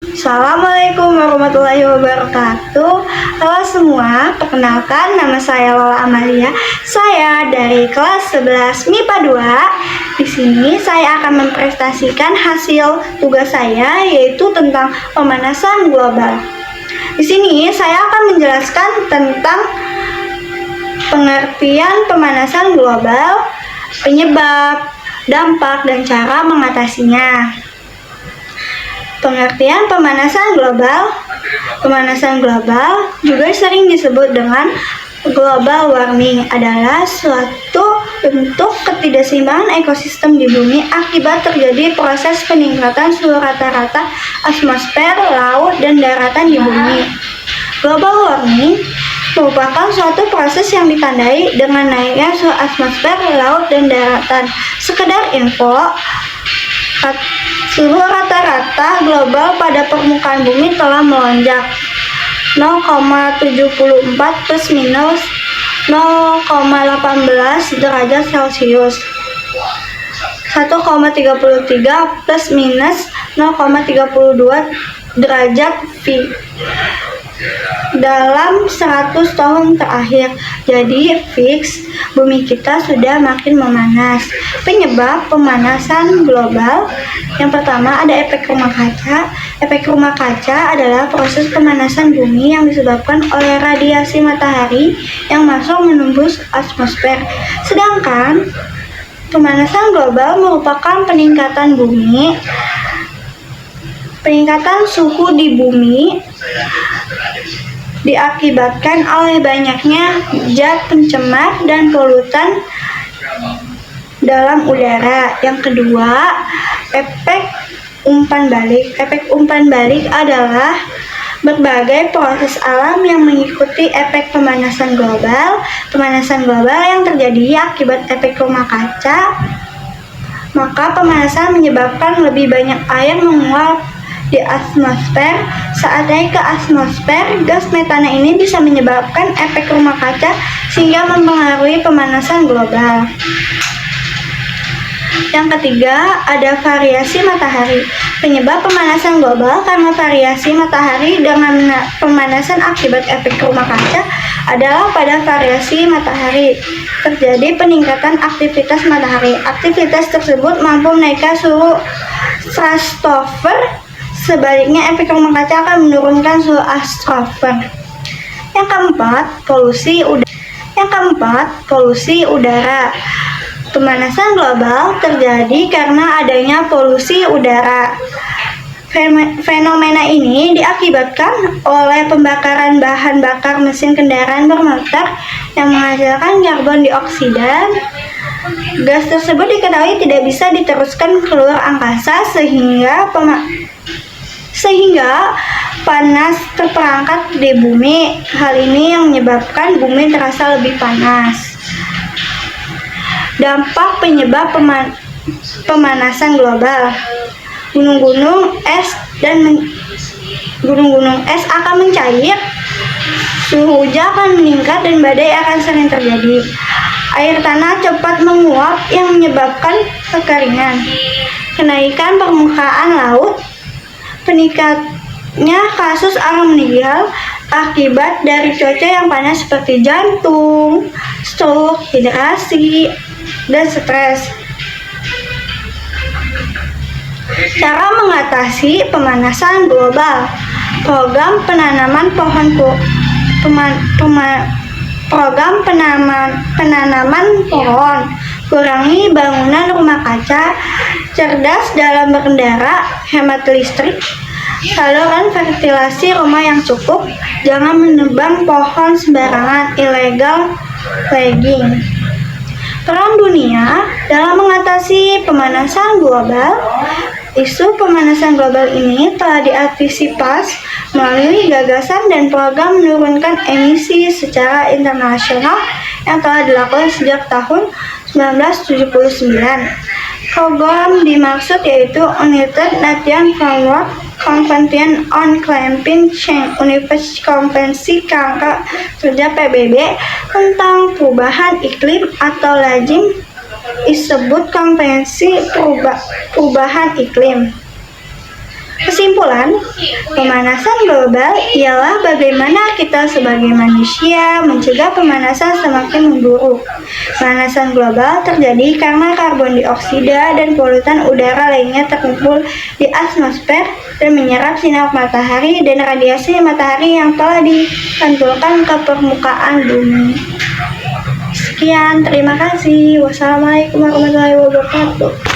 Assalamualaikum warahmatullahi wabarakatuh. Halo semua, perkenalkan nama saya Lola Amalia. Saya dari kelas 11 MIPA 2. Di sini saya akan mempresentasikan hasil tugas saya, yaitu tentang pemanasan global. Di sini saya akan menjelaskan tentang pengertian pemanasan global, penyebab, dampak, dan cara mengatasinya. Pengertian pemanasan global. Pemanasan global juga sering disebut dengan global warming, adalah suatu bentuk ketidakseimbangan ekosistem di bumi akibat terjadi proses peningkatan suhu rata-rata atmosfer, laut, dan daratan di bumi. Global warming merupakan suatu proses yang ditandai dengan naiknya suhu atmosfer, laut, dan daratan. Sekedar info, suhu rata-rata global pada permukaan bumi telah melonjak 0,74 plus minus 0,18 derajat Celcius, 1,33 plus minus 0,32 derajat V dalam 100 tahun terakhir. Jadi fix bumi kita sudah makin memanas. Penyebab pemanasan global, yang pertama ada efek rumah kaca. Efek rumah kaca adalah proses pemanasan bumi yang disebabkan oleh radiasi matahari yang masuk menembus atmosfer. Sedangkan pemanasan global merupakan peningkatan suhu di bumi diakibatkan oleh banyaknya zat pencemar dan polutan dalam udara. Yang kedua, efek umpan balik. Efek umpan balik adalah berbagai proses alam yang mengikuti efek pemanasan global. Pemanasan global yang terjadi akibat efek rumah kaca, maka pemanasan menyebabkan lebih banyak air menguap di atmosfer. Saat naik ke atmosfer, gas metana ini bisa menyebabkan efek rumah kaca sehingga mempengaruhi pemanasan global. Yang ketiga, ada variasi matahari. Penyebab pemanasan global karena variasi matahari dengan pemanasan akibat efek rumah kaca adalah pada variasi matahari terjadi peningkatan aktivitas matahari. Aktivitas tersebut mampu menaikkan suhu stratosfer. Sebaliknya, efek rumah kaca akan menurunkan suhu atmosfer. Yang keempat, polusi udara. Pemanasan global terjadi karena adanya polusi udara. Fenomena ini diakibatkan oleh pembakaran bahan bakar mesin kendaraan bermotor yang menghasilkan karbon dioksida. Gas tersebut diketahui tidak bisa diteruskan keluar angkasa sehingga panas terperangkap di bumi. Hal ini yang menyebabkan bumi terasa lebih panas. Dampak penyebab pemanasan global. Gunung-gunung es akan mencair, suhu hujan akan meningkat, dan badai akan sering terjadi. Air tanah cepat menguap yang menyebabkan kekeringan. Kenaikan permukaan laut. Peningkatnya kasus orang meninggal akibat dari cuaca yang panas seperti jantung, stroke, hidrasi, dan stres. Cara mengatasi pemanasan global. Program penanaman pohon, kurangi bangunan rumah kaca, cerdas dalam berkendara, hemat listrik, saluran ventilasi rumah yang cukup, jangan menebang pohon sembarangan, illegal logging. Peran dunia dalam mengatasi pemanasan global. Isu pemanasan global ini telah diantisipasi melalui gagasan dan program menurunkan emisi secara internasional yang telah dilakukan sejak tahun 1979. Program dimaksud yaitu United Nations Framework Convention on Climate Change, Konvensi Kerangka Kerja PBB tentang perubahan iklim atau lazim disebut Konvensi Perubahan Iklim. Kesimpulan, pemanasan global ialah bagaimana kita sebagai manusia mencegah pemanasan semakin memburuk. Pemanasan global terjadi karena karbon dioksida dan polutan udara lainnya terkumpul di atmosfer dan menyerap sinar matahari dan radiasi matahari yang telah dipantulkan ke permukaan bumi. Sekian, terima kasih. Wassalamualaikum warahmatullahi wabarakatuh.